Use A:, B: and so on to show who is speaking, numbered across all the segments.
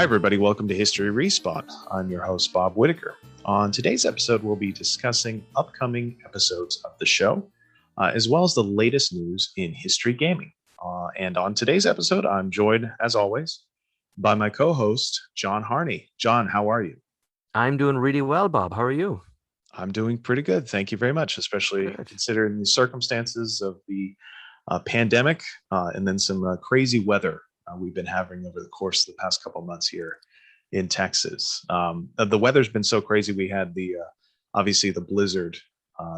A: Hi, everybody. Welcome to History Respawn. I'm your host, Bob Whitaker. On today's episode, we'll be discussing upcoming episodes of the show, as well as the latest news in history gaming. And on today's episode, I'm joined, as always, by my co-host, John Harney. John, how are you?
B: I'm doing really well, Bob. How are you?
A: I'm doing pretty good. Thank you very much, especially considering the circumstances of the pandemic and then some crazy weather we've been having over the course of the past couple of months here in Texas. The weather's been so crazy. We had obviously the blizzard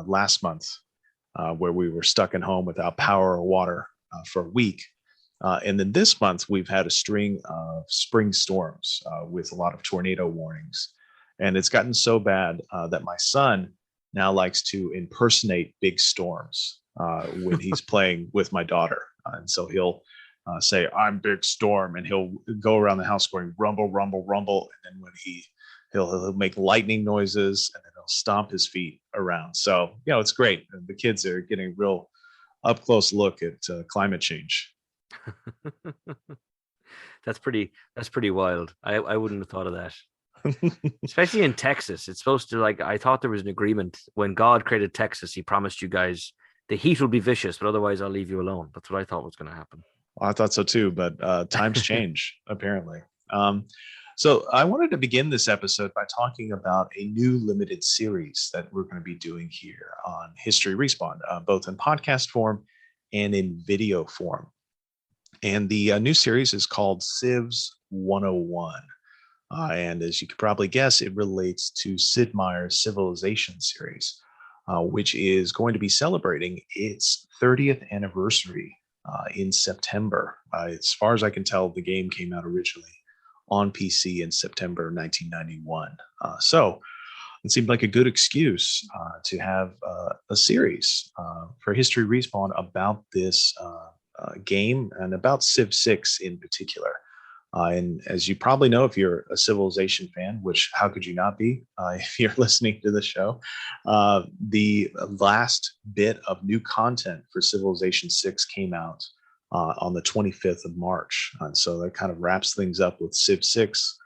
A: last month where we were stuck at home without power or water for a week. And then this month, we've had a string of spring storms with a lot of tornado warnings. And it's gotten so bad that my son now likes to impersonate big storms when he's playing with my daughter. And so he'll say, "I'm Big Storm," and he'll go around the house going rumble, rumble, rumble. And then when he'll make lightning noises, and then he'll stomp his feet around. So, it's great. The kids are getting a real up close look at climate change.
B: That's pretty wild. I wouldn't have thought of that. Especially in Texas. It's supposed to, I thought there was an agreement when God created Texas. He promised you guys the heat will be vicious, but otherwise I'll leave you alone. That's what I thought was going to happen.
A: Well, I thought so too, but times change apparently. So I wanted to begin this episode by talking about a new limited series that we're going to be doing here on History Respawn, both in podcast form and in video form. And the new series is called Civs 101. And as you could probably guess, it relates to Sid Meier's Civilization series, which is going to be celebrating its 30th anniversary in September. As far as I can tell, the game came out originally on PC in September 1991. So it seemed like a good excuse to have a series for History Respawn about this game and about Civ 6 in particular. And as you probably know, if you're a Civilization fan, which how could you not be if you're listening to the show, the last bit of new content for Civilization 6 came out on the 25th of March. And so that kind of wraps things up with Civ 6.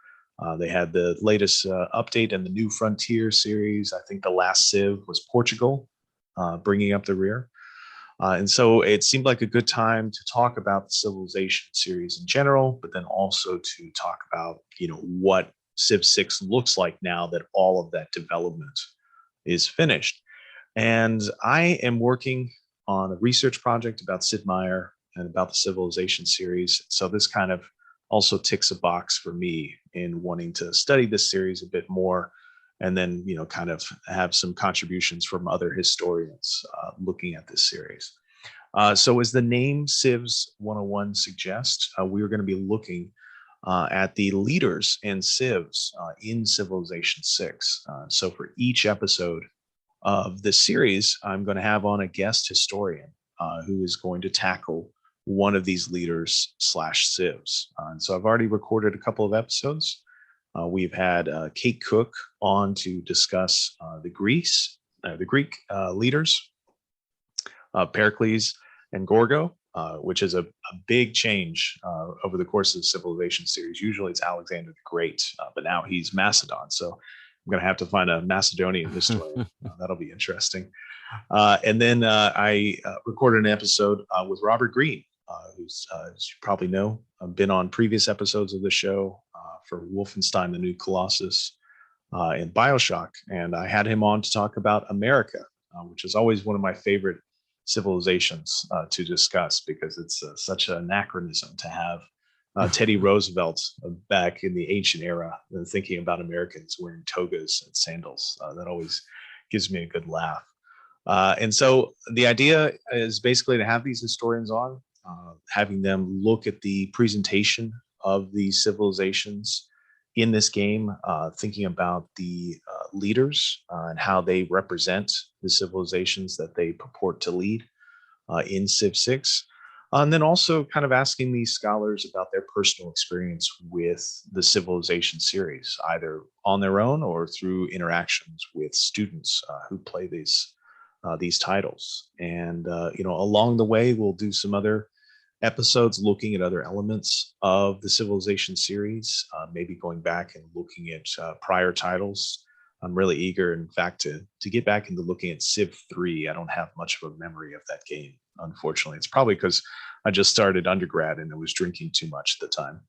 A: They had the latest update in the New Frontier series. I think the last Civ was Portugal, bringing up the rear. And so it seemed like a good time to talk about the Civilization series in general, but then also to talk about, what Civ 6 looks like now that all of that development is finished. And I am working on a research project about Sid Meier and about the Civilization series. So this kind of also ticks a box for me in wanting to study this series a bit more, and then, kind of have some contributions from other historians looking at this series. So as the name Civs 101 suggests, we are going to be looking at the leaders and civs in Civilization 6. So for each episode of this series, I'm going to have on a guest historian who is going to tackle one of these leaders / civs. And so I've already recorded a couple of episodes. We've had Kate Cook on to discuss the Greek leaders, Pericles and Gorgo, which is a big change over the course of the Civilization series. Usually it's Alexander the Great, but now he's Macedon. So I'm going to have to find a Macedonian historian. That'll be interesting. And then I recorded an episode with Robert Greene, who's, as you probably know, been on previous episodes of the show for Wolfenstein, the New Colossus, and Bioshock. And I had him on to talk about America, which is always one of my favorite civilizations to discuss because it's such an anachronism to have Teddy Roosevelt back in the ancient era and thinking about Americans wearing togas and sandals. That always gives me a good laugh. And so the idea is basically to have these historians on, having them look at the presentation of the civilizations in this game, thinking about the leaders and how they represent the civilizations that they purport to lead in Civ 6. And then also kind of asking these scholars about their personal experience with the Civilization series, either on their own or through interactions with students who play these titles. And, along the way, we'll do some other episodes looking at other elements of the Civilization series, maybe going back and looking at prior titles. I'm really eager, in fact, to get back into looking at Civ 3. I don't have much of a memory of that game, unfortunately. It's probably because I just started undergrad and I was drinking too much at the time.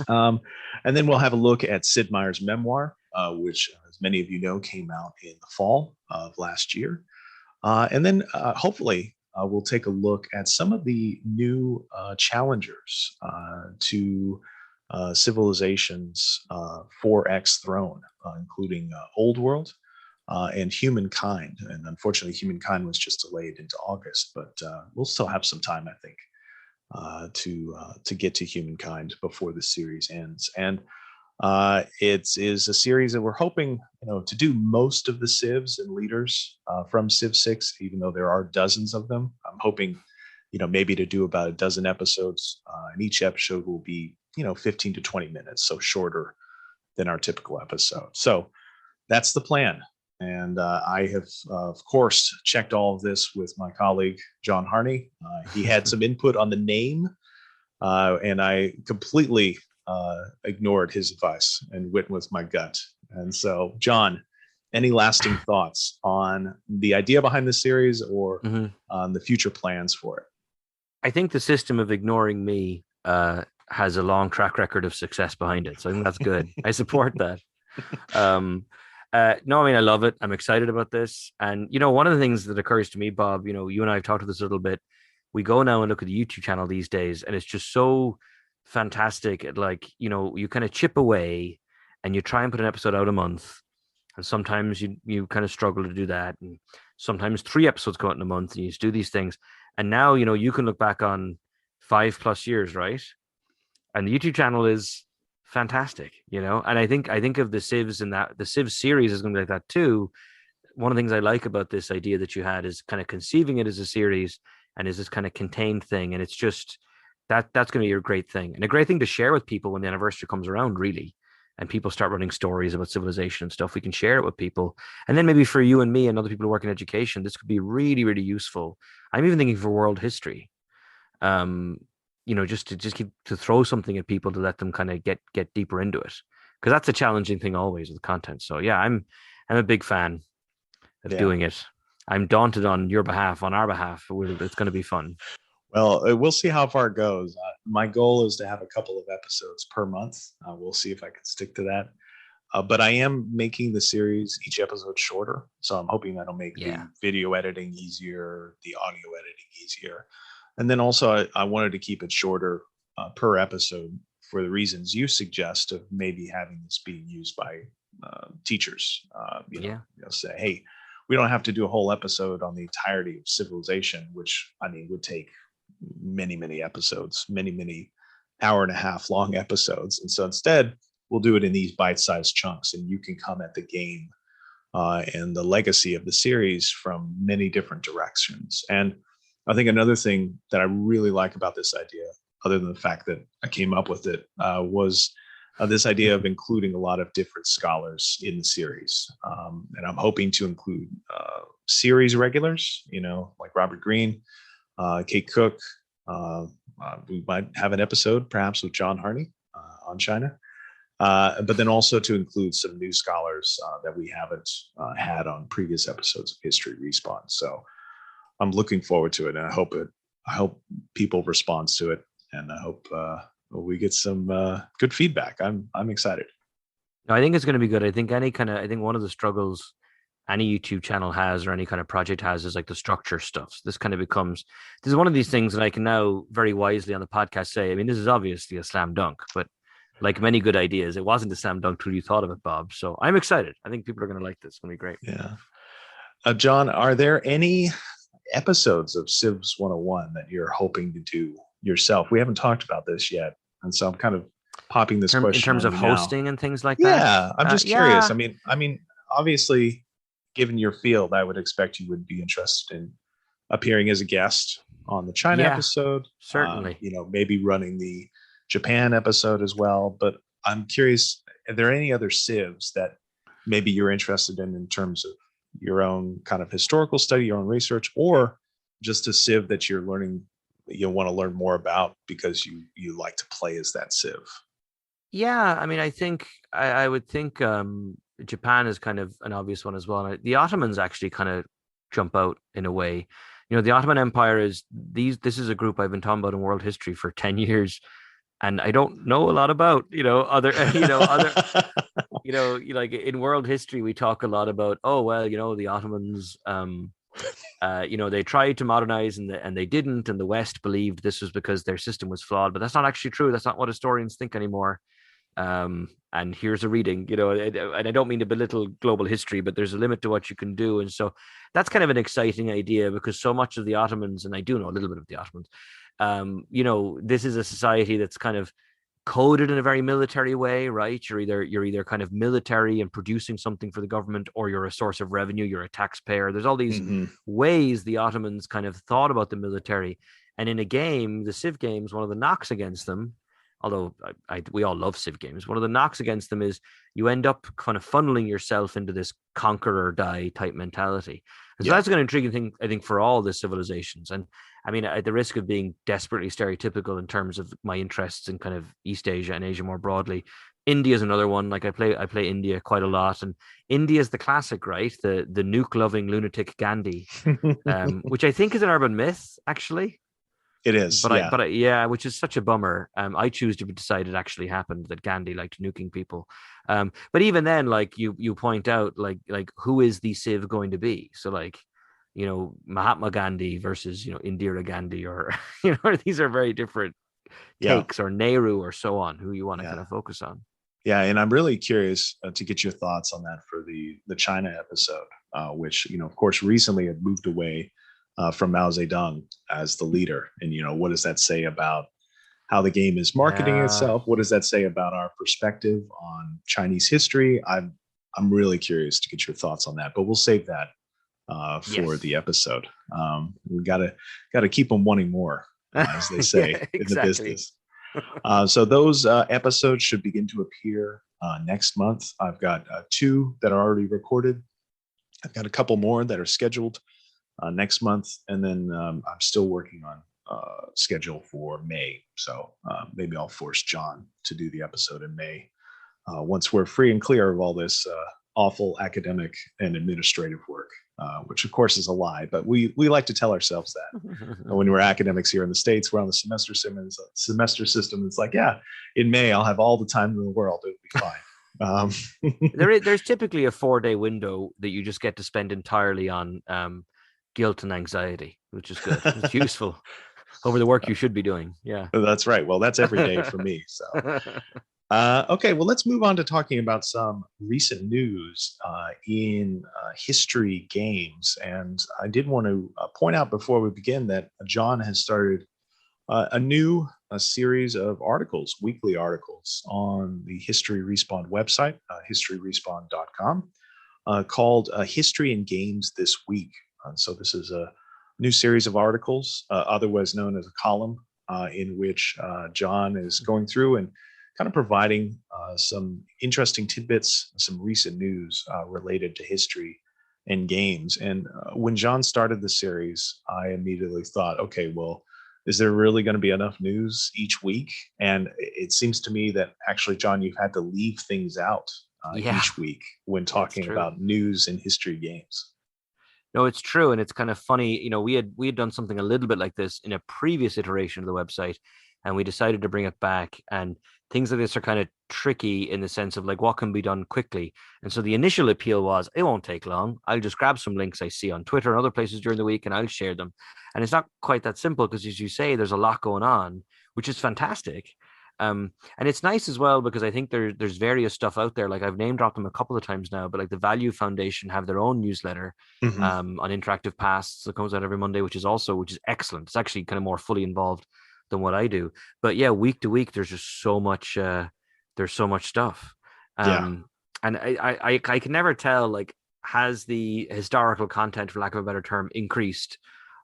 A: And then we'll have a look at Sid Meier's memoir, which, as many of you know, came out in the fall of last year. And then hopefully we'll take a look at some of the new challengers to Civilization's 4X throne, including Old World and Humankind. And unfortunately, Humankind was just delayed into August, but we'll still have some time, I think, to get to Humankind before the series ends. And it is a series that we're hoping, to do most of the civs and leaders from Civ 6, even though there are dozens of them. I'm hoping, maybe to do about a dozen episodes, and each episode will be, 15 to 20 minutes, so shorter than our typical episode. So that's the plan. And I have, of course, checked all of this with my colleague, John Harney. He had some input on the name, and I completely ignored his advice and went with my gut. And so, John, any lasting thoughts on the idea behind the series or on the future plans for it?
B: I think the system of ignoring me has a long track record of success behind it. So I think that's good. I support that. No, I mean, I love it. I'm excited about this. And, one of the things that occurs to me, Bob, you and I have talked about this a little bit. We go now and look at the YouTube channel these days, and it's just so fantastic. You kind of chip away and you try and put an episode out a month. And sometimes you kind of struggle to do that. And sometimes 3 episodes come out in a month and you just do these things. And now, you can look back on 5+ years, right? And the YouTube channel is fantastic, and I think of the Civs and that the Civ series is going to be like that too. One of the things I like about this idea that you had is kind of conceiving it as a series and is this kind of contained thing, and it's just that's going to be your great thing and a great thing to share with people when the anniversary comes around, really, and people start running stories about civilization and stuff. We can share it with people, and then maybe for you and me and other people who work in education, this could be really, really useful. I'm even thinking for world history. Just to throw something at people to let them kind of get deeper into it, because that's a challenging thing always with content. So yeah, I'm a big fan of doing it. I'm daunted on your behalf, on our behalf. It's going to be fun.
A: Well, we'll see how far it goes. My goal is to have a couple of episodes per month. We'll see if I can stick to that. But I am making the series, each episode, shorter. So I'm hoping that'll make the video editing easier, the audio editing easier. And then also, I wanted to keep it shorter per episode for the reasons you suggest of maybe having this being used by teachers. Say, hey, we don't have to do a whole episode on the entirety of Civilization, which, would take many, many episodes, many hour-and-a-half long episodes. And so instead, we'll do it in these bite-sized chunks, and you can come at the game and the legacy of the series from many different directions. And I think another thing that I really like about this idea, other than the fact that I came up with it, was this idea of including a lot of different scholars in the series. And I'm hoping to include series regulars, like Robert Greene, Kate Cook. We might have an episode perhaps with John Harney on China. But then also to include some new scholars that we haven't had on previous episodes of History Respawn. So I'm looking forward to it, and I hope people respond to it, and I hope we get some good feedback. I'm excited.
B: No, I think it's going to be good. I think one of the struggles any YouTube channel has or any kind of project has is like the structure stuff. So this is one of these things that I can now very wisely on the podcast say, this is obviously a slam dunk, but like many good ideas, it wasn't a slam dunk till you thought of it, Bob. So I'm excited. I think people are going to like this. It's going to be great.
A: Yeah. John, are there any episodes of Civs 101 that you're hoping to do yourself? We haven't talked about this yet, and so I'm kind of popping this question
B: in terms of hosting and things like
A: that.
B: Yeah,
A: I'm just curious. Obviously, given your field, I would expect you would be interested in appearing as a guest on the China episode.
B: Certainly.
A: Maybe running the Japan episode as well. But I'm curious, are there any other Civs that maybe you're interested in terms of your own kind of historical study, your own research, or just a Civ that you're learning you want to learn more about because you like to play as that Civ?
B: Yeah, I mean, I think I would think Japan is kind of an obvious one as well. And the Ottomans actually kind of jump out in a way. The Ottoman Empire is this is a group I've been talking about in world history for 10 years, and I don't know a lot about, other, other, like in world history, we talk a lot about, oh, well, the Ottomans, they tried to modernize and they didn't, and the West believed this was because their system was flawed, but that's not actually true. That's not what historians think anymore. And here's a reading, and I don't mean to belittle global history, but there's a limit to what you can do. And so that's kind of an exciting idea, because so much of the Ottomans, and I do know a little bit of the Ottomans, this is a society that's kind of coded in a very military way, right? You're either kind of military and producing something for the government, or you're a source of revenue, you're a taxpayer. There's all these ways the Ottomans kind of thought about the military. And in a game, the Civ games, one of the knocks against them, although we all love Civ games, one of the knocks against them is you end up kind of funneling yourself into this conquer or die type mentality. And so that's an intriguing thing, I think, for all the civilizations. And I mean, at the risk of being desperately stereotypical in terms of my interests in kind of East Asia and Asia more broadly, India is another one. Like I play India quite a lot, and India is the classic, right? The nuke loving lunatic Gandhi, which I think is an urban myth, actually.
A: It is,
B: but yeah, which is such a bummer. I choose to decide it actually happened, that Gandhi liked nuking people. But even then, like you point out, like who is the Civ going to be? So like, Mahatma Gandhi versus Indira Gandhi, or these are very different takes, or Nehru, or so on, who you want to kind of focus on.
A: Yeah, and I'm really curious to get your thoughts on that for the China episode, which of course recently had moved away from Mao Zedong as the leader. And, what does that say about how the game is marketing itself? What does that say about our perspective on Chinese history? I'm really curious to get your thoughts on that, but we'll save that for the episode. We gotta keep them wanting more, as they say in the business. So those episodes should begin to appear next month. I've got 2 that are already recorded. I've got a couple more that are scheduled next month, and then I'm still working on schedule for May. So maybe I'll force John to do the episode in May once we're free and clear of all this awful academic and administrative work, which of course is a lie, but we like to tell ourselves that. When we're academics here in the States, we're on the semester system. It's like, yeah, in May I'll have all the time in the world. It'll be fine.
B: There's typically a 4-day window that you just get to spend entirely on guilt and anxiety, which is good. It's useful over the work you should be doing. Yeah,
A: that's right. Well, that's every day for me. So, okay. Well, let's move on to talking about some recent news in history games. And I did want to point out before we begin that John has started a new series of articles, weekly articles on the History Respawn website, historyrespawn.com, called History and Games This Week. So this is a new series of articles, otherwise known as a column, in which John is going through and kind of providing some interesting tidbits, some recent news related to history and games. And when John started the series, I immediately thought, okay, well, is there really going to be enough news each week? And it seems to me that actually, John, you've had to leave things out each week when talking about news and history games.
B: No, it's true. And it's kind of funny. We had done something a little bit like this in a previous iteration of the website, and we decided to bring it back. And things like this are kind of tricky in the sense of like what can be done quickly. And so the initial appeal was, it won't take long. I'll just grab some links I see on Twitter and other places during the week, and I'll share them. And it's not quite that simple, because as you say, there's a lot going on, which is fantastic. And it's nice as well, because I think there's various stuff out there. Like I've name dropped them a couple of times now, but like the Value Foundation have their own newsletter on interactive pasts that comes out every Monday, which is excellent. It's actually kind of more fully involved than what I do. But yeah, week to week, there's just so much. There's so much stuff. And I can never tell, like, has the historical content, for lack of a better term, increased,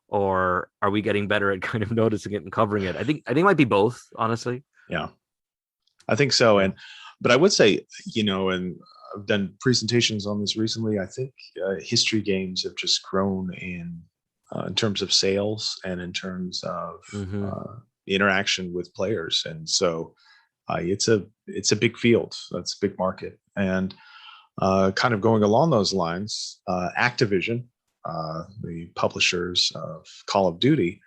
B: or are we getting better at kind of noticing it and covering it? I think it might be both, honestly.
A: Yeah, I think so. But I would say, and I've done presentations on this recently. I think history games have just grown in in terms of sales and in terms of
B: Mm-hmm.
A: interaction with players. And so it's a big field. That's a big market. And kind of going along those lines, Activision, the publishers of Call of Duty,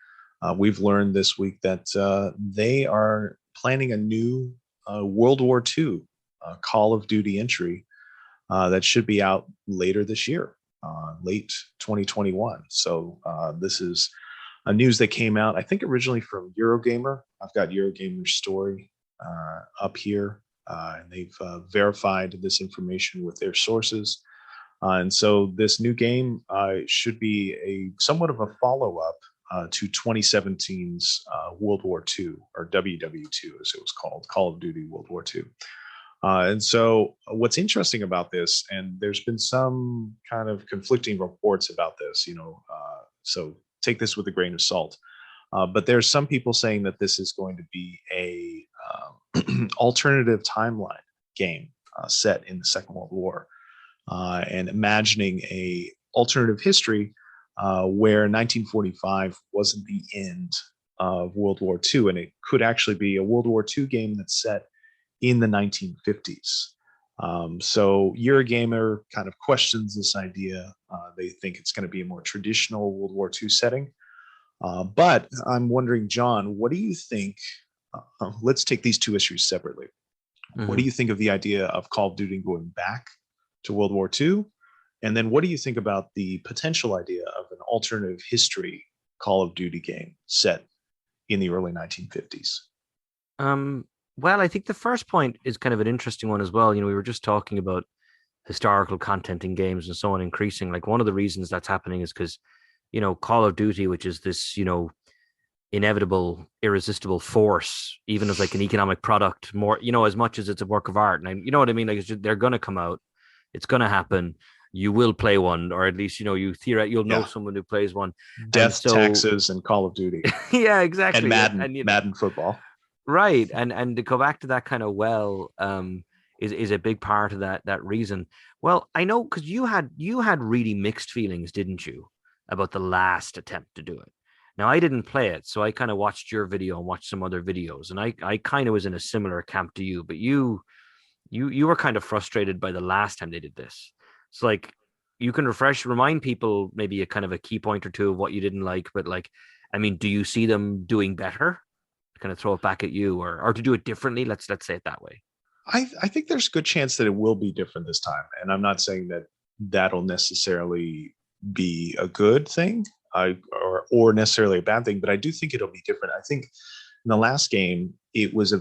A: we've learned this week that they are planning a new World War II Call of Duty entry that should be out later this year, late 2021. So this is a news that came out, I think, originally from Eurogamer. I've got Eurogamer's story up here, and they've verified this information with their sources. And so this new game should be a somewhat of a follow-up to 2017's World War II, or WW2 as it was called, Call of Duty World War II. And so what's interesting about this, and there's been some kind of conflicting reports about this, so take this with a grain of salt. But there's some people saying that this is going to be a alternative timeline game set in the Second World War, and imagining a alternative history where 1945 wasn't the end of World War II, and it could actually be a World War II game that's set in the 1950s. So Eurogamer kind of questions this idea. They think it's going to be a more traditional World War II setting. But I'm wondering, John, what do you think? Let's take these two issues separately.
B: Mm-hmm.
A: What do you think of the idea of Call of Duty going back to World War II? And then what do you think about the potential idea of an alternative history Call of Duty game set in the early 1950s?
B: Well, I think the first point is kind of an interesting one as well. We were just talking about historical content in games and so on increasing. Like, one of the reasons that's happening is because, Call of Duty, which is this, inevitable, irresistible force, even as like an economic product, more, as much as it's a work of art. And you know what I mean? Like, they're going to come out. It's going to happen. You will play one, or at least, you'll know someone who plays one.
A: Death, taxes, and Call of Duty.
B: Yeah, exactly.
A: And Madden football.
B: Right. And to go back to that kind of is a big part of that reason. Well, I know, because you had really mixed feelings, didn't you, about the last attempt to do it? Now, I didn't play it, so I kind of watched your video and watched some other videos, and I kind of was in a similar camp to you, but you were kind of frustrated by the last time they did this. So, like, you can remind people maybe a kind of a key point or two of what you didn't like, but, like, I mean, do you see them doing better? Kind of throw it back at you, or to do it differently. Let's say it that way.
A: I think there's a good chance that it will be different this time, and I'm not saying that that'll necessarily be a good thing, or necessarily a bad thing, but I do think it'll be different. I think in the last game, it was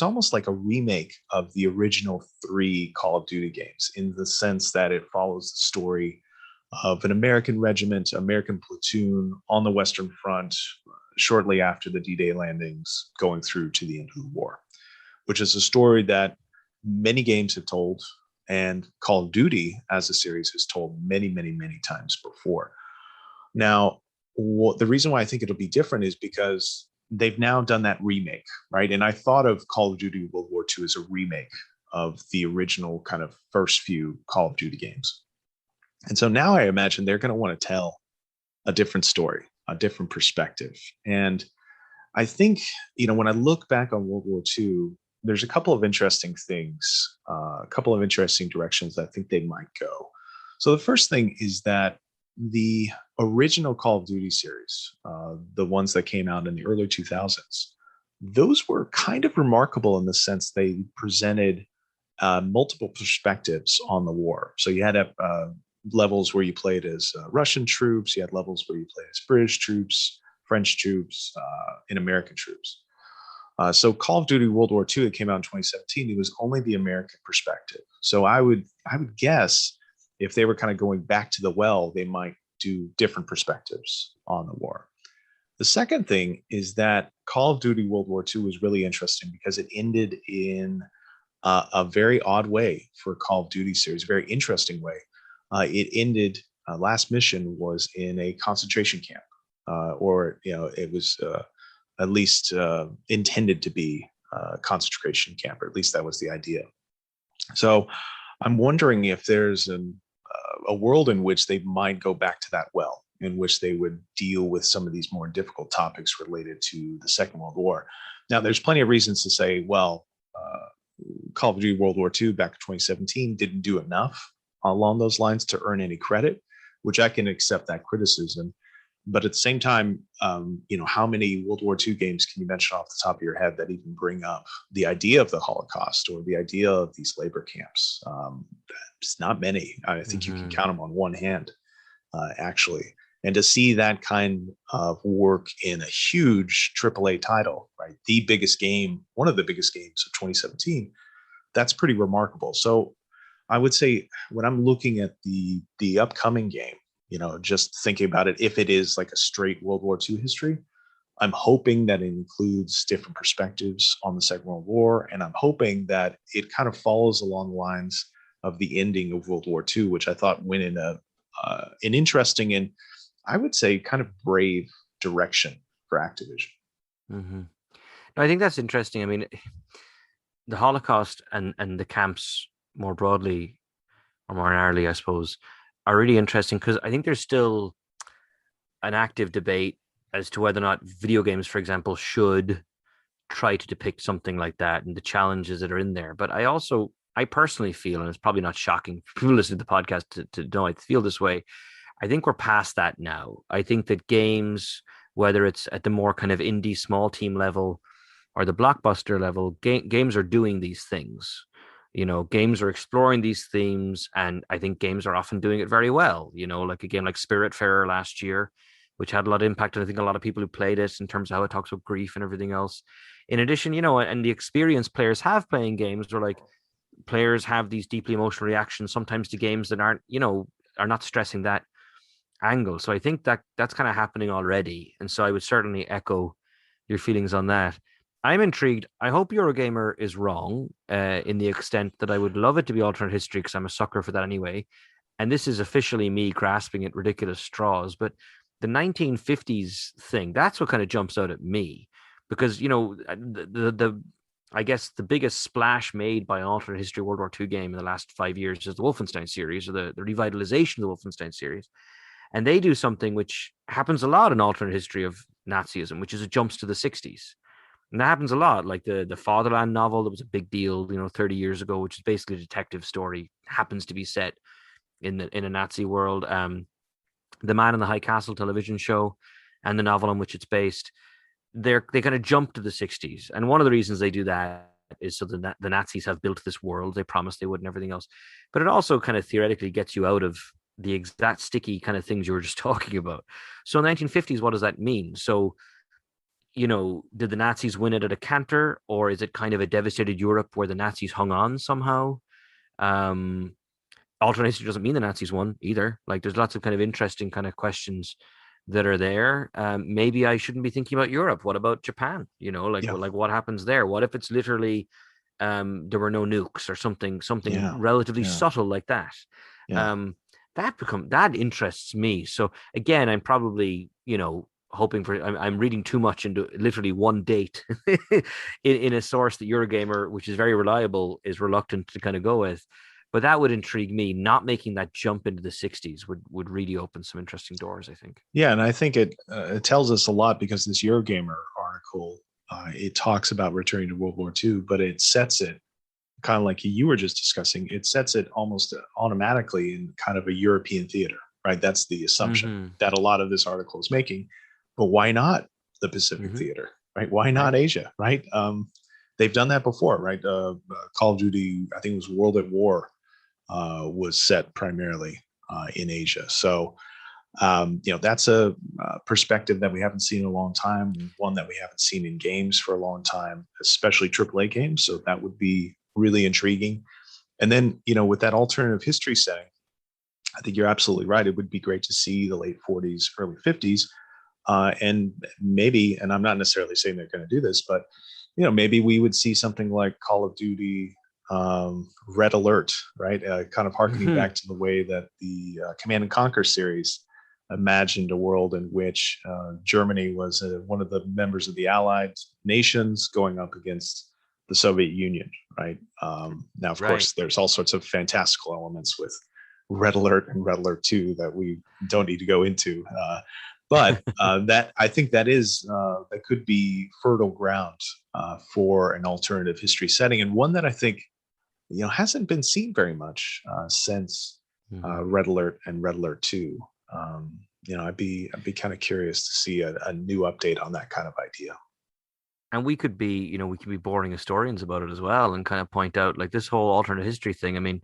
A: almost like a remake of the original 3 Call of Duty games, in the sense that it follows the story of an American regiment, American platoon on the Western Front shortly after the D-Day landings, going through to the end of the war, which is a story that many games have told, and Call of Duty as a series has told many, many, many times before. Now, the reason why I think it'll be different is because they've now done that remake, right? And I thought of Call of Duty World War II as a remake of the original kind of first few Call of Duty games. And so now I imagine they're going to want to tell a different story, a different perspective. And I think, when I look back on World War II, there's a couple of interesting things, a couple of interesting directions I think they might go. So the first thing is that the original Call of Duty series, the ones that came out in the early 2000s, those were kind of remarkable in the sense they presented multiple perspectives on the war. So you had levels where you played as Russian troops, you had levels where you played as British troops, French troops, and American troops. So Call of Duty World War II, it came out in 2017, it was only the American perspective. So I would guess if they were kind of going back to the well, they might do different perspectives on the war. The second thing is that Call of Duty World War II was really interesting because it ended in a very odd way for Call of Duty series, a very interesting way. It ended, last mission was in a concentration camp, or it was at least intended to be a concentration camp, or at least that was the idea. So I'm wondering if there's a world in which they might go back to that well, in which they would deal with some of these more difficult topics related to the Second World War. Now, there's plenty of reasons to say, well, Call of Duty World War II back in 2017 didn't do enough along those lines to earn any credit, which I can accept that criticism. But at the same time, how many World War II games can you mention off the top of your head that even bring up the idea of the Holocaust or the idea of these labor camps? It's not many. I think you can count them on one hand, actually. And to see that kind of work in a huge AAA title, right? The biggest game, one of the biggest games of 2017, that's pretty remarkable. So I would say when I'm looking at the upcoming game, just thinking about it, if it is like a straight World War II history, I'm hoping that it includes different perspectives on the Second World War. And I'm hoping that it kind of follows along the lines of the ending of World War II, which I thought went in an interesting and I would say kind of brave direction for Activision.
B: Mm-hmm. No, I think that's interesting. I mean, the Holocaust and the camps more broadly, or more narrowly, I suppose, are really interesting because I think there's still an active debate as to whether or not video games, for example, should try to depict something like that and the challenges that are in there. But I personally feel, and it's probably not shocking for people listening to the podcast to know I feel this way, I think we're past that now. I think that games, whether it's at the more kind of indie small team level or the blockbuster level, games are doing these things. Games are exploring these themes, and I think games are often doing it very well. Like a game like Spiritfarer last year, which had a lot of impact on I think a lot of people who played it in terms of how it talks about grief and everything else. In addition, and the experience players have playing games, or like players have these deeply emotional reactions sometimes to games that aren't, are not stressing that angle. So I think that that's kind of happening already. And so I would certainly echo your feelings on that. I'm intrigued. I hope Eurogamer is wrong in the extent that I would love it to be alternate history because I'm a sucker for that anyway. And this is officially me grasping at ridiculous straws. But the 1950s thing, that's what kind of jumps out at me because, the I guess the biggest splash made by an alternate history World War II game in the last 5 years is the Wolfenstein series or the revitalization of the Wolfenstein series. And they do something which happens a lot in alternate history of Nazism, which is it jumps to the 60s. And that happens a lot. Like the Fatherland novel, that was a big deal, 30 years ago, which is basically a detective story, happens to be set in a Nazi world. The Man in the High Castle television show and the novel on which it's based, they kind of jump to the 60s. And one of the reasons they do that is so that the Nazis have built this world they promised they would and everything else. But it also kind of theoretically gets you out of the exact sticky kind of things you were just talking about. So 1950s, what does that mean? So, did the Nazis win it at a canter, or is it kind of a devastated Europe where the Nazis hung on somehow? Alternate history doesn't mean the Nazis won either. Like there's lots of kind of interesting kind of questions that are there. Maybe I shouldn't be thinking about Europe. What about Japan? Like what happens there? What if it's literally there were no nukes or something relatively subtle like that?
A: Yeah.
B: That interests me. So again, I'm probably, hoping for, I'm reading too much into literally one date in a source that Eurogamer, which is very reliable, is reluctant to kind of go with. But that would intrigue me. Not making that jump into the 60s would really open some interesting doors, I think.
A: Yeah, and I think it tells us a lot because this Eurogamer article, it talks about returning to World War II, but it sets it kind of like you were just discussing. It sets it almost automatically in kind of a European theater, right? That's the assumption that a lot of this article is making. But why not the Pacific theater, right? Why not Asia, right? They've done that before, right? Call of Duty, I think it was World at War, was set primarily in Asia. So, that's a perspective that we haven't seen in a long time, one that we haven't seen in games for a long time, especially AAA games. So that would be really intriguing. And then, with that alternative history setting, I think you're absolutely right. It would be great to see the late 40s, early 50s. And maybe, and I'm not necessarily saying they're going to do this, but, maybe we would see something like Call of Duty Red Alert, right? Kind of harkening back to the way that the Command and Conquer series imagined a world in which Germany was one of the members of the Allied nations going up against the Soviet Union, right? Now, of course, there's all sorts of fantastical elements with Red Alert and Red Alert 2 that we don't need to go into. But that I think that could be fertile ground for an alternative history setting, and one that I think hasn't been seen very much since Red Alert and Red Alert 2. I'd be kind of curious to see a new update on that kind of idea.
B: And we could be boring historians about it as well, and kind of point out like this whole alternate history thing. I mean,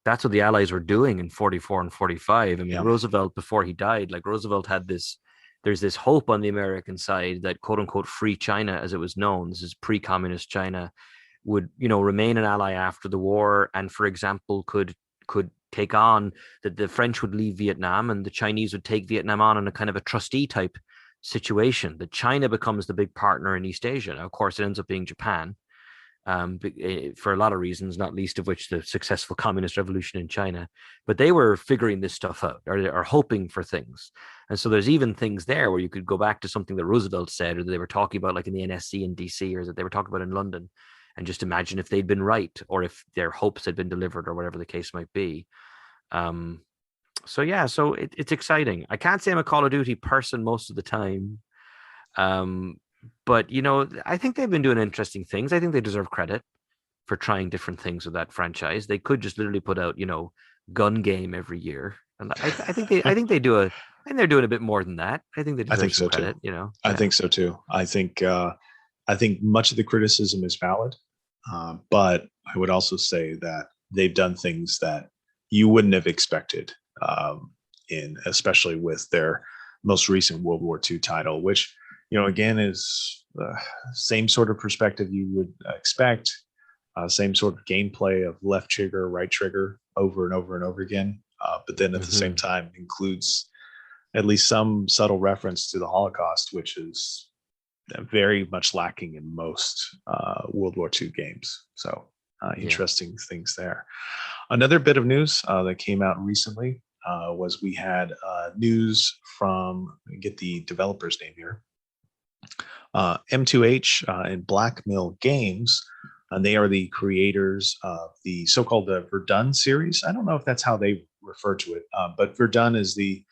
B: that's what the Allies were doing in 44 and 45. I mean,
A: Yeah.
B: Roosevelt, before he died, like Roosevelt had there's this hope on the American side that quote unquote free China, as it was known, this is pre-communist China, would, remain an ally after the war. And for example, could take on that the French would leave Vietnam and the Chinese would take Vietnam on in a kind of a trustee type situation, that China becomes the big partner in East Asia. Now, of course, it ends up being Japan, for a lot of reasons, not least of which the successful communist revolution in China. But they were figuring this stuff out, or hoping for things. And so there's even things there where you could go back to something that Roosevelt said, or that they were talking about like in the NSC in DC, or that they were talking about in London, and just imagine if they'd been right, or if their hopes had been delivered, or whatever the case might be. So it's exciting. I can't say I'm a Call of Duty person most of the time. But I think they've been doing interesting things. I think they deserve credit for trying different things with that franchise. They could just literally put out, gun game every year. And I think they're doing a bit more than that. I think they deserve some credit,
A: I think so too. I think much of the criticism is valid. But I would also say that they've done things that you wouldn't have expected, especially with their most recent World War II title, which, again, is the same sort of perspective you would expect, same sort of gameplay of left trigger, right trigger over and over and over again. But then at the same time includes at least some subtle reference to the Holocaust, which is very much lacking in most World War II games. So interesting things there. Another bit of news that came out recently was we had news from, get the developer's name here, M2H and Black Mill Games. And they are the creators of the so-called Verdun series. I don't know if that's how they refer to it, but Verdun is the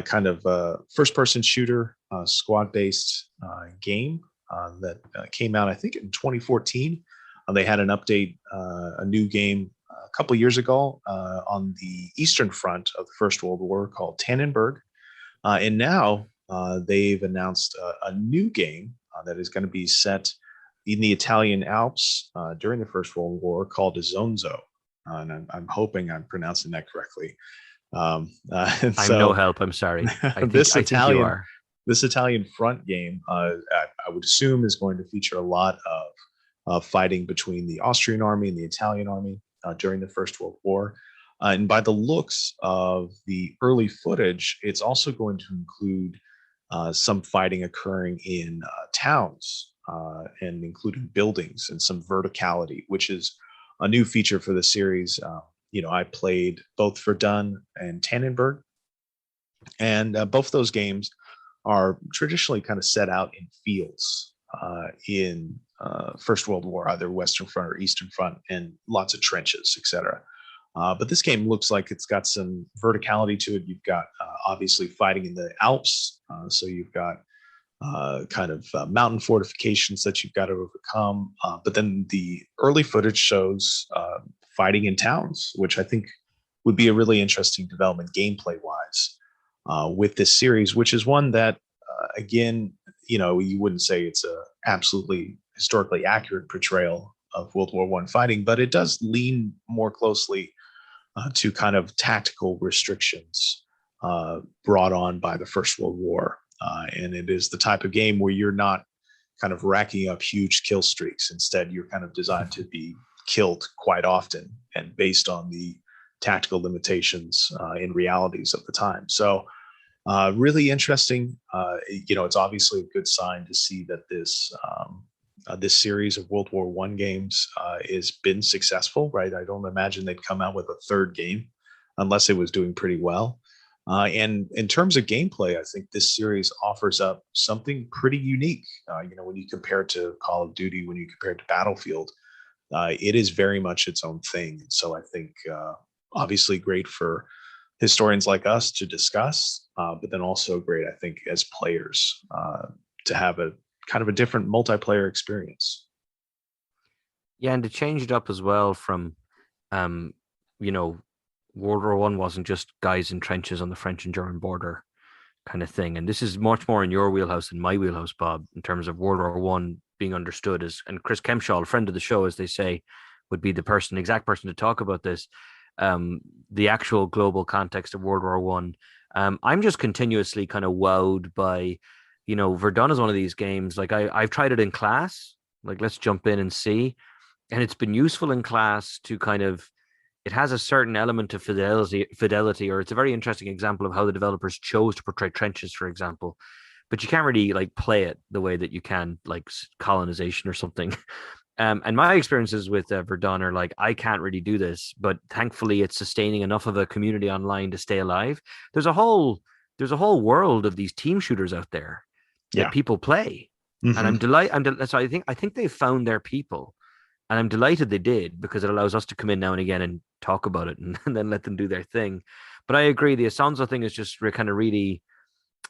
A: kind of first-person shooter, squad-based game that came out, I think, in 2014. They had an update, a new game a couple years ago on the Eastern Front of the First World War called Tannenberg. And now they've announced a new game that is going to be set in the Italian Alps during the First World War called Isonzo. And I'm hoping I'm pronouncing that correctly.
B: I'm no help. I'm sorry. I think you are.
A: This Italian front game, I would assume, is going to feature a lot of fighting between the Austrian army and the Italian army during the First World War. And by the looks of the early footage, it's also going to include some fighting occurring in towns and including buildings and some verticality, which is a new feature for the series. I played both Verdun and Tannenberg, and both those games are traditionally kind of set out in fields in First World War, either Western Front or Eastern Front, and lots of trenches, etc. But this game looks like it's got some verticality to it. You've got obviously fighting in the Alps, so you've got kind of mountain fortifications that you've got to overcome. But then the early footage shows fighting in towns, which I think would be a really interesting development gameplay wise with this series, which is one that, again, you wouldn't say it's a absolutely historically accurate portrayal of World War I fighting, but it does lean more closely to kind of tactical restrictions brought on by the First World War. And it is the type of game where you're not kind of racking up huge kill streaks. Instead, you're kind of designed to be killed quite often and based on the tactical limitations and realities of the time. So really interesting. It's obviously a good sign to see that this series of World War I games has been successful, right? I don't imagine they'd come out with a third game unless it was doing pretty well. And in terms of gameplay, I think this series offers up something pretty unique. When you compare it to Call of Duty, when you compare it to Battlefield, it is very much its own thing. And so I think obviously great for historians like us to discuss, but then also great, I think, as players to have a kind of a different multiplayer experience.
B: Yeah, and to change it up as well from, um, you know, World War I wasn't just guys in trenches on the French and German border kind of thing. And this is much more in your wheelhouse than my wheelhouse, Bob, in terms of World War I being understood as, and Chris Kempshall, a friend of the show, as they say, would be the person, exact person to talk about this, the actual global context of World War I. I'm just continuously kind of wowed by, Verdun is one of these games. Like I've tried it in class. Like let's jump in and see, and it's been useful in class to kind of, it has a certain element of fidelity, or it's a very interesting example of how the developers chose to portray trenches, for example. But you can't really like play it the way that you can like colonization or something. And my experiences with Verdun are like, I can't really do this, but thankfully it's sustaining enough of a community online to stay alive. There's a whole there's a whole world of these team shooters out there that
A: Yeah.
B: people play, and
A: Hmm.
B: So I think they've found their people, and I'm delighted they did, because it allows us to come in now and again and talk about it, and then let them do their thing. But I agree, the Isonzo thing is just kind of really,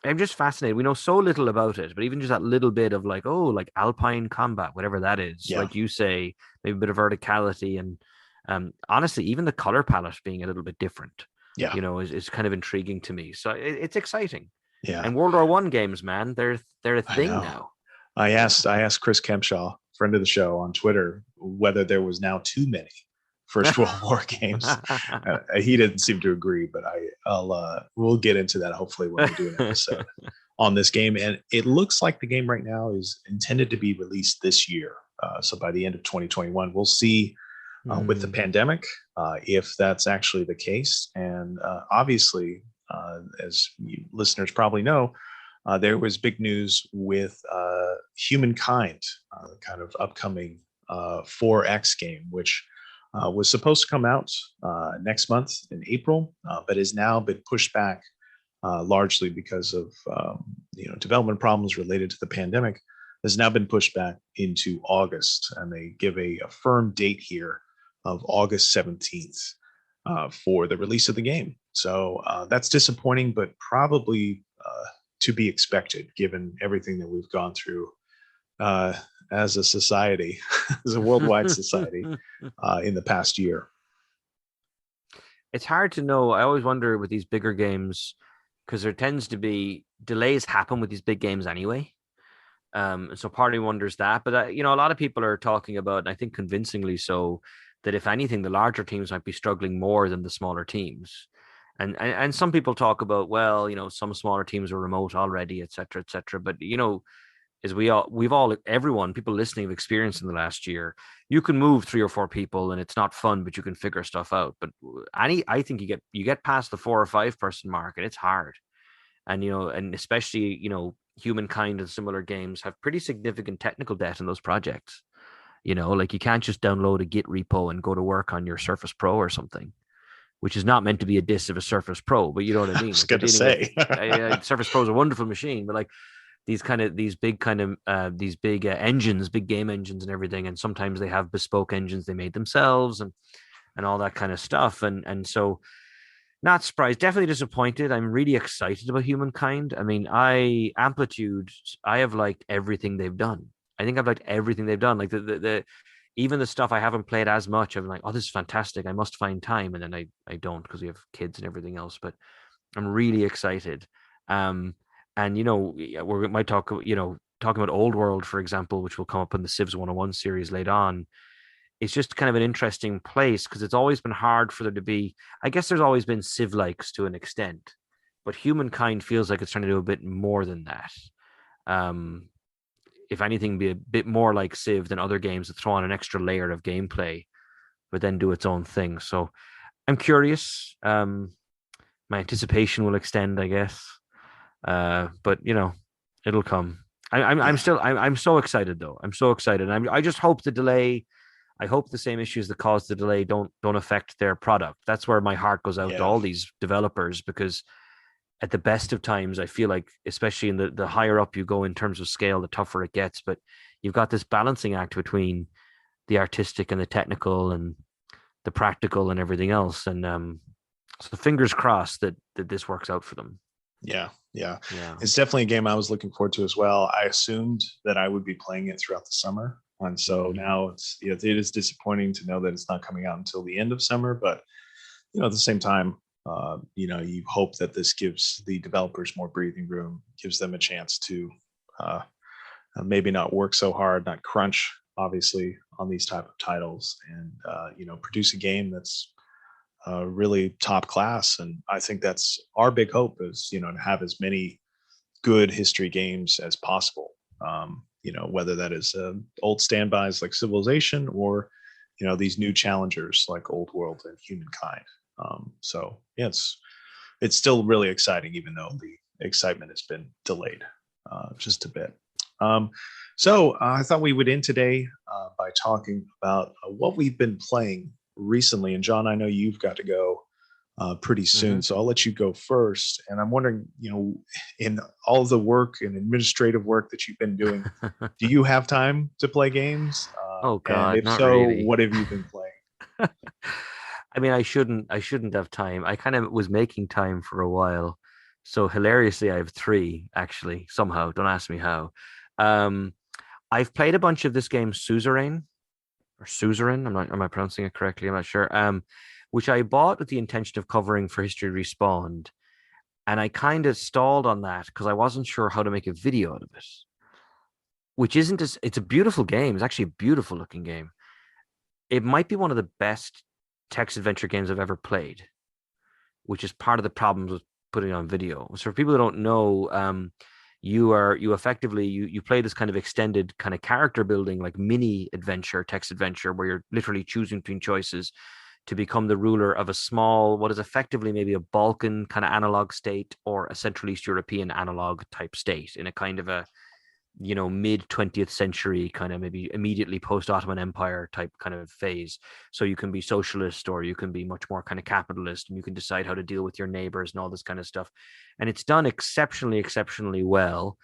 B: I'm just fascinated. We know so little about it, but even just that little bit of like, oh, like alpine combat, whatever that is,
A: Yeah.
B: like you say, maybe a bit of verticality, and honestly, even the color palette being a little bit different,
A: Yeah.
B: is kind of intriguing to me. So it's exciting.
A: Yeah.
B: And World War I games, man, they're a
A: I
B: thing
A: know.
B: now.
A: I asked Chris Kempshaw, friend of the show, on Twitter whether there was now too many First World War games. He didn't seem to agree, but I'll we'll get into that hopefully when we do an episode on this game. And it looks like the game right now is intended to be released this year. So by the end of 2021, we'll see with the
B: Hmm.
A: pandemic if that's actually the case. And obviously, as listeners probably know, there was big news with Humankind, kind of upcoming 4X game, which was supposed to come out next month in April, but has now been pushed back largely because of development problems related to the pandemic. Has now been pushed back into August, and they give a firm date here of August 17th for the release of the game. So that's disappointing, but probably to be expected given everything that we've gone through uh, as a society, as a worldwide society in the past year.
B: It's hard to know. I always wonder with these bigger games, because there tends to be delays happen with these big games anyway. So part of me wonders that, but a lot of people are talking about, and I think convincingly so, that if anything, the larger teams might be struggling more than the smaller teams. And some people talk about, well, some smaller teams are remote already, et cetera, et cetera. But as everyone, people listening have experienced in the last year, you can move 3 or 4 people and it's not fun, but you can figure stuff out. But I think you get past the 4 or 5 person mark and it's hard. And especially, Humankind and similar games have pretty significant technical debt in those projects. Like you can't just download a Git repo and go to work on your Surface Pro or something, which is not meant to be a diss of a Surface Pro, but you know what I
A: I
B: mean?
A: was
B: Like you're
A: going to
B: dealing with,
A: say,
B: Surface Pro is a wonderful machine, but like these big engines, big game engines and everything, and sometimes they have bespoke engines they made themselves, and all that kind of stuff, and so not surprised, definitely disappointed. I'm really excited about Humankind. I mean, Amplitude, I have liked everything they've done. I think I've liked everything they've done. Like the even the stuff I haven't played as much, I'm like, oh, this is fantastic. I must find time, and then I don't, because we have kids and everything else. But I'm really excited. Um, and we might talk, talking about Old World, for example, which will come up in the Civs 101 series later on. It's just kind of an interesting place because it's always been hard for there to be. I guess there's always been Civ likes to an extent, but Humankind feels like it's trying to do a bit more than that. Um, if anything, be a bit more like Civ than other games that throw on an extra layer of gameplay, but then do its own thing. So I'm curious. My anticipation will extend, I guess. But it'll come. I'm
A: yeah,
B: still I'm so excited though. I'm so excited. I just hope the delay. I hope the same issues that caused the delay don't affect their product. That's where my heart goes out to
A: yeah,
B: all these developers, because at the best of times, I feel like, especially in the higher up you go in terms of scale, the tougher it gets. But you've got this balancing act between the artistic and the technical, and the practical and everything else. And so fingers crossed that this works out for them.
A: Yeah.
B: Yeah.
A: It's definitely a game I was looking forward to as well. I assumed that I would be playing it throughout the summer. And so now it is disappointing to know that it's not coming out until the end of summer. But, at the same time, you hope that this gives the developers more breathing room, gives them a chance to maybe not work so hard, not crunch, obviously, on these type of titles, and, produce a game that's really top class. And I think that's our big hope is, to have as many good history games as possible. Whether that is old standbys like Civilization or, these new challengers like Old World and Humankind. So yeah, it's still really exciting, even though the excitement has been delayed just a bit. So I thought we would end today by talking about what we've been playing recently. And John, I know you've got to go pretty soon, so I'll let you go first. And I'm wondering, in all the work and administrative work that you've been doing, do you have time to play games?
B: Oh God,
A: and if
B: not
A: so,
B: really.
A: what have you been playing?
B: I mean, I shouldn't have time. I kind of was making time for a while. So hilariously, I have 3 actually, somehow. Don't ask me how. I've played a bunch of this game, Suzerain or Suzerain. Am I pronouncing it correctly? I'm not sure. Which I bought with the intention of covering for History Respawned. And I kind of stalled on that because I wasn't sure how to make a video out of it. Which isn't it's a beautiful game. It's actually a beautiful looking game. It might be one of the best text adventure games I've ever played, which is part of the problems with putting on video. So for people who don't know, you effectively play this kind of extended kind of character building, like mini adventure, text adventure, where you're literally choosing between choices to become the ruler of a small, what is effectively maybe a Balkan kind of analog state or a Central East European analog type state in a kind of a mid 20th century kind of maybe immediately post Ottoman Empire type kind of phase. So you can be socialist or you can be much more kind of capitalist, and you can decide how to deal with your neighbors and all this kind of stuff. And it's done exceptionally well.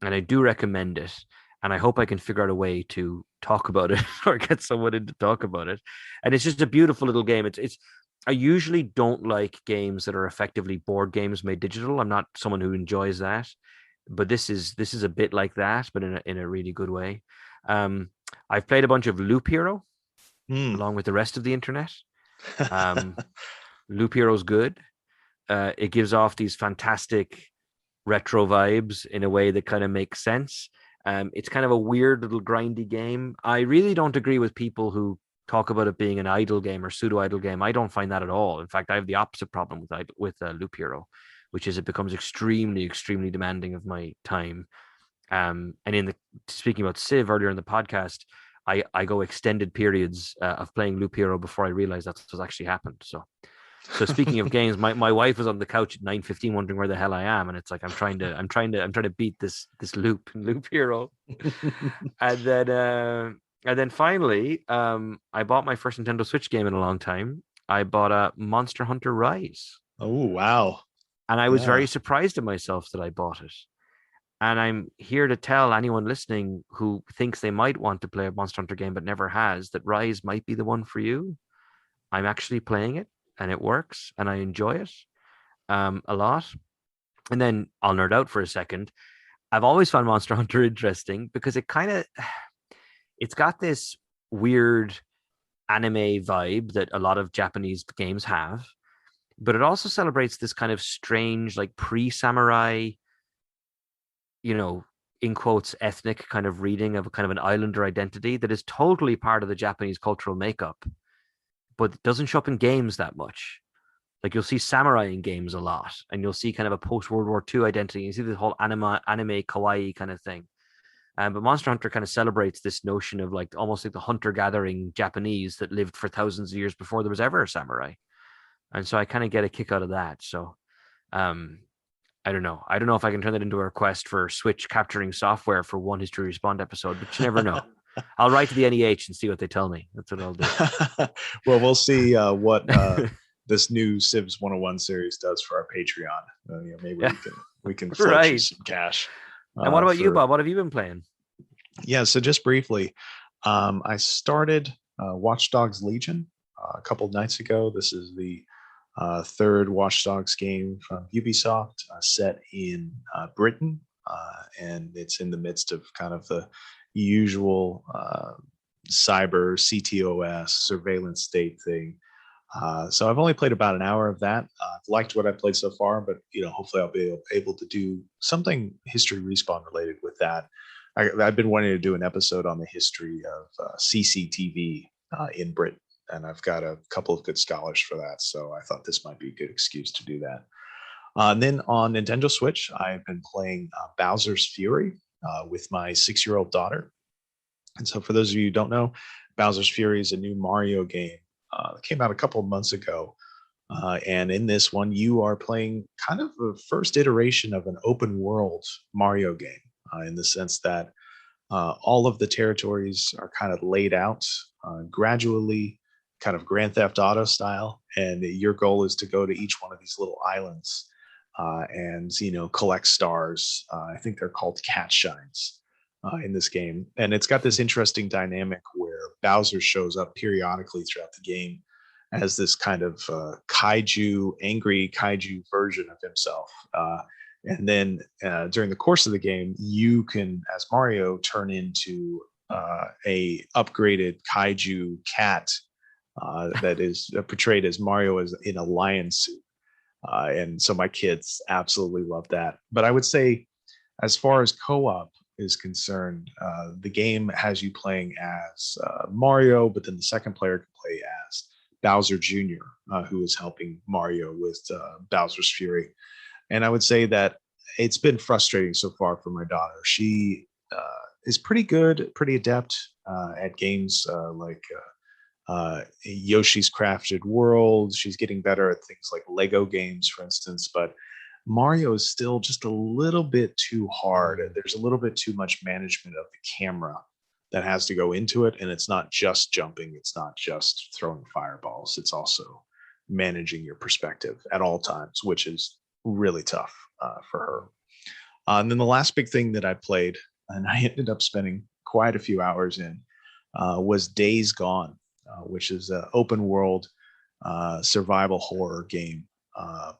B: And I do recommend it. And I hope I can figure out a way to talk about it or get someone in to talk about it. And it's just a beautiful little game. I usually don't like games that are effectively board games made digital. I'm not someone who enjoys that. But this is a bit like that, but in a really good way. I've played a bunch of Loop Hero along with the rest of the internet. Loop Hero's good. It gives off these fantastic retro vibes in a way that kind of makes sense. It's kind of a weird little grindy game. I really don't agree with people who talk about it being an idle game or pseudo idle game. I don't find that at all. In fact, I have the opposite problem with Loop Hero, which is it becomes extremely demanding of my time. And speaking about Civ earlier in the podcast, I go extended periods of playing Loop Hero before I realize that's what's actually happened. So speaking of games, my wife was on the couch at 9:15 wondering where the hell I am, and it's like I'm trying to beat this Loop Hero. and then finally, I bought my first Nintendo Switch game in a long time. I bought a Monster Hunter Rise.
A: Oh wow.
B: And I was very surprised at myself that I bought it. And I'm here to tell anyone listening who thinks they might want to play a Monster Hunter game but never has that Rise might be the one for you. I'm actually playing it and it works and I enjoy it a lot. And then I'll nerd out for a second. I've always found Monster Hunter interesting because it's got this weird anime vibe that a lot of Japanese games have. But it also celebrates this kind of strange, like pre-samurai, in quotes, ethnic kind of reading of a kind of an islander identity that is totally part of the Japanese cultural makeup, but it doesn't show up in games that much. Like you'll see samurai in games a lot, and you'll see kind of a post-World War II identity. You see this whole anime kawaii kind of thing. But Monster Hunter kind of celebrates this notion of like almost like the hunter-gathering Japanese that lived for thousands of years before there was ever a samurai. And so I kind of get a kick out of that. So I don't know. I don't know if I can turn that into a request for Switch capturing software for one History Respawned episode, but you never know. I'll write to the NEH and see what they tell me. That's what I'll do.
A: Well, we'll see what this new Civs 101 series does for our Patreon. Maybe we can float you some cash.
B: And what about you, Bob? What have you been playing?
A: Yeah, so just briefly, I started Watch Dogs Legion. a couple nights ago. This is the third Watch Dogs game from Ubisoft, set in Britain, and it's in the midst of kind of the usual cyber CTOS surveillance state thing. So I've only played about an hour of that. I've liked what I've played so far, but hopefully I'll be able to do something history respawn related with that. I've been wanting to do an episode on the history of CCTV in Britain, and I've got a couple of good scholars for that. So I thought this might be a good excuse to do that. And then on Nintendo Switch, I've been playing Bowser's Fury with my 6-year-old daughter. And so for those of you who don't know, Bowser's Fury is a new Mario game that came out a couple of months ago. And in this one, you are playing kind of the first iteration of an open world Mario game, in the sense that all of the territories are kind of laid out gradually, kind of Grand Theft Auto style. And your goal is to go to each one of these little islands and, collect stars. I think they're called cat shines in this game. And it's got this interesting dynamic where Bowser shows up periodically throughout the game as this kind of angry kaiju version of himself. And then during the course of the game, you can, as Mario, turn into a upgraded kaiju cat that is portrayed as Mario as in a lion suit. And so my kids absolutely love that. But I would say, as far as co-op is concerned, the game has you playing as Mario, but then the second player can play as Bowser Jr., who is helping Mario with Bowser's Fury. And I would say that it's been frustrating so far for my daughter. She is pretty good, pretty adept at games like Yoshi's Crafted World. She's getting better at things like Lego games, for instance, but Mario is still just a little bit too hard. There's a little bit too much management of the camera that has to go into it. And it's not just jumping. It's not just throwing fireballs. It's also managing your perspective at all times, which is really tough for her. And then the last big thing that I played, and I ended up spending quite a few hours in, was Days Gone, which is an open world survival horror game.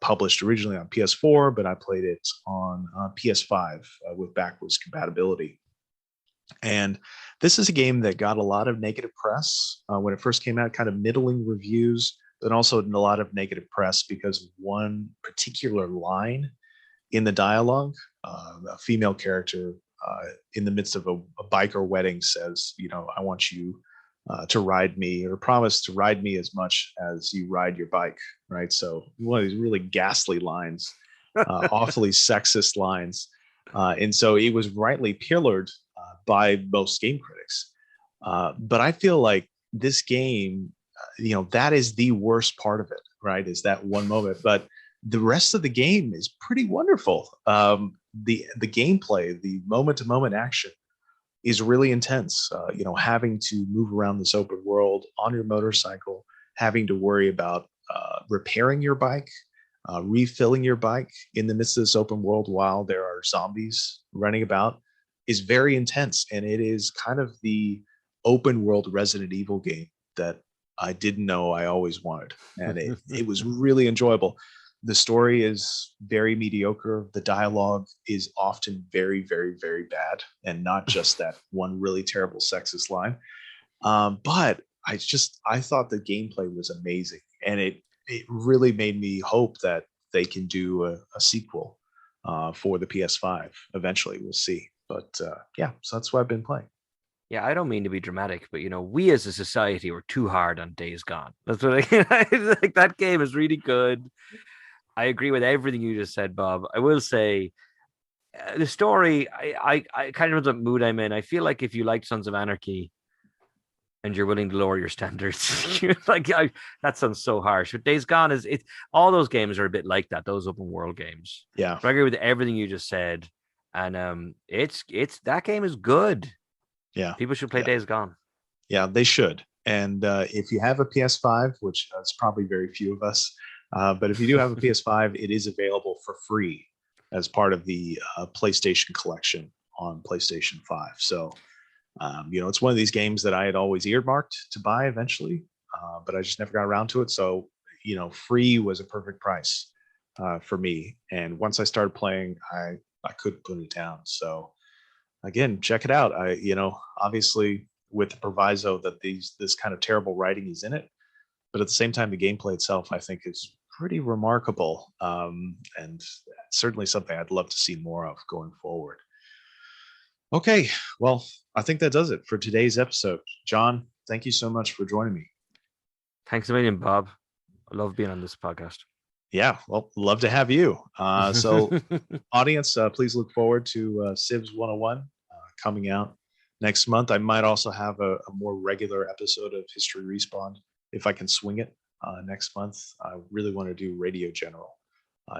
A: Published originally on PS4, but I played it on PS5 with backwards compatibility. And this is a game that got a lot of negative press when it first came out, kind of middling reviews, but also a lot of negative press because of one particular line in the dialogue. A female character in the midst of a biker wedding says, I want you to ride me, or promise to ride me as much as you ride your bike, right? So one of these really ghastly lines, awfully sexist lines. And so it was rightly pillared by most game critics. But I feel like this game, that is the worst part of it, right? Is that one moment. But the rest of the game is pretty wonderful. The gameplay, the moment-to-moment action is really intense. Having to move around this open world on your motorcycle, having to worry about repairing your bike, refilling your bike in the midst of this open world while there are zombies running about is very intense. And it is kind of the open world Resident Evil game that I didn't know I always wanted. And it was really enjoyable. The story is very mediocre. The dialogue is often very, very, very bad, and not just that one really terrible sexist line. But I thought the gameplay was amazing, and it really made me hope that they can do a sequel for the PS5 eventually. We'll see. But yeah, so that's what I've been playing.
B: Yeah, I don't mean to be dramatic, but we as a society were too hard on Days Gone. That's what I like. That game is really good. I agree with everything you just said, Bob. I will say the story, I kind of know what mood I'm in. I feel like if you like Sons of Anarchy and you're willing to lower your standards, that sounds so harsh. But Days Gone all those games are a bit like that, those open world games.
A: Yeah.
B: So I agree with everything you just said. And it's that game is good.
A: Yeah.
B: People should play Days Gone.
A: Yeah, they should. And if you have a PS5, which is probably very few of us, but if you do have a PS5, it is available for free as part of the PlayStation collection on PlayStation 5. So, it's one of these games that I had always earmarked to buy eventually. but I just never got around to it. So, free was a perfect price for me. And once I started playing, I couldn't put it down. So again, check it out. Obviously with the proviso that this kind of terrible writing is in it, but at the same time, the gameplay itself, I think, is pretty remarkable, and certainly something I'd love to see more of going forward. Okay, well, I think that does it for today's episode. John, thank you so much for joining me.
B: Thanks a million, Bob. I love being on this podcast.
A: Yeah, well, love to have you. So, audience, please look forward to Civs 101 coming out next month. I might also have a more regular episode of History Respawn if I can swing it next month. I really want to do Radio General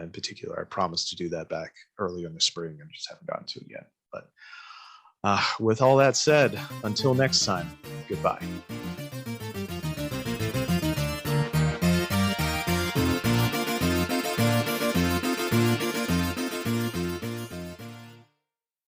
A: in particular. I promised to do that back early in the spring. I just haven't gotten to it yet. But with all that said, until next time, goodbye.